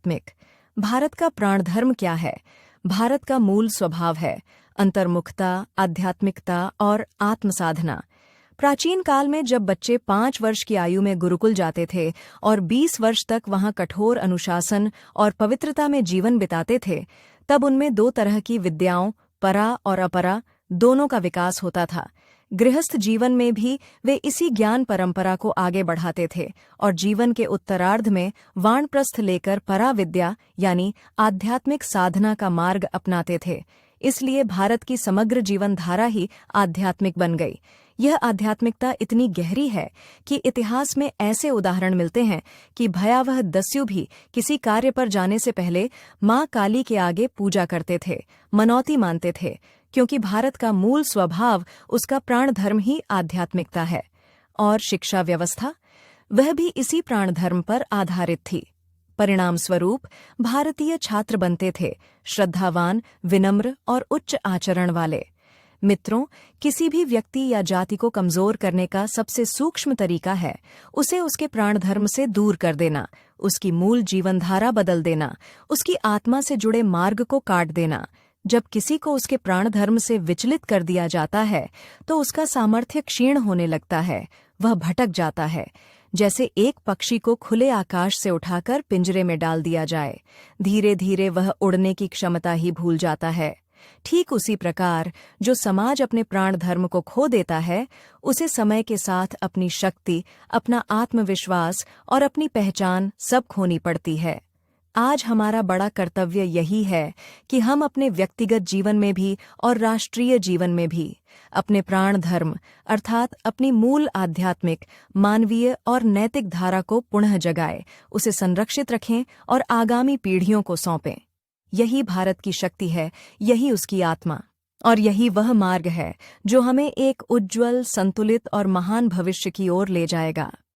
आध्यात्मिक। भारत का प्राणधर्म क्या है? भारत का मूल स्वभाव है अंतर्मुखता, आध्यात्मिकता और आत्मसाधना। प्राचीन काल में जब बच्चे 5 वर्ष की आयु में गुरुकुल जाते थे और 20 वर्ष तक वहां कठोर अनुशासन और पवित्रता में जीवन बिताते थे, तब उनमें 2 तरह की विद्याओं, परा और अपरा, दोनों का विकास होता था। गृहस्थ जीवन में भी वे इसी ज्ञान परंपरा को आगे बढ़ाते थे और जीवन के उत्तरार्ध में वानप्रस्थ लेकर परा विद्या यानी आध्यात्मिक साधना का मार्ग अपनाते थे। इसलिए भारत की समग्र जीवन धारा ही आध्यात्मिक बन गई। यह आध्यात्मिकता इतनी गहरी है कि इतिहास में ऐसे उदाहरण मिलते हैं कि भयावह दस्यु भी किसी कार्य पर जाने से पहले मां काली के आगे पूजा करते थे, मनौती मानते थे, क्योंकि भारत का मूल स्वभाव, उसका प्राणधर्म ही आध्यात्मिकता है। और शिक्षा व्यवस्था, वह भी इसी प्राणधर्म पर आधारित थी। परिणाम स्वरूप भारतीय छात्र बनते थे श्रद्धावान, विनम्र और उच्च आचरण वाले। मित्रों, किसी भी व्यक्ति या जाति को कमजोर करने का सबसे सूक्ष्म तरीका है उसे उसके प्राणधर्म से दूर कर देना, उसकी मूल जीवनधारा बदल देना, उसकी आत्मा से जुड़े मार्ग को काट देना। जब किसी को उसके प्राणधर्म से विचलित कर दिया जाता है तो उसका सामर्थ्य क्षीण होने लगता है, वह भटक जाता है। जैसे एक पक्षी को खुले आकाश से उठाकर पिंजरे में डाल दिया जाए, धीरे धीरे वह उड़ने की क्षमता ही भूल जाता है। ठीक उसी प्रकार जो समाज अपने प्राणधर्म को खो देता है, उसे समय के साथ अपनी शक्ति, अपना आत्मविश्वास और अपनी पहचान सब खोनी पड़ती है। आज हमारा बड़ा कर्तव्य यही है कि हम अपने व्यक्तिगत जीवन में भी और राष्ट्रीय जीवन में भी अपने प्राण धर्म अर्थात अपनी मूल आध्यात्मिक, मानवीय और नैतिक धारा को पुनः जगाएं, उसे संरक्षित रखें और आगामी पीढ़ियों को सौंपें। यही भारत की शक्ति है, यही उसकी आत्मा, और यही वह मार्ग है जो हमें एक उज्ज्वल, संतुलित और महान भविष्य की ओर ले जाएगा।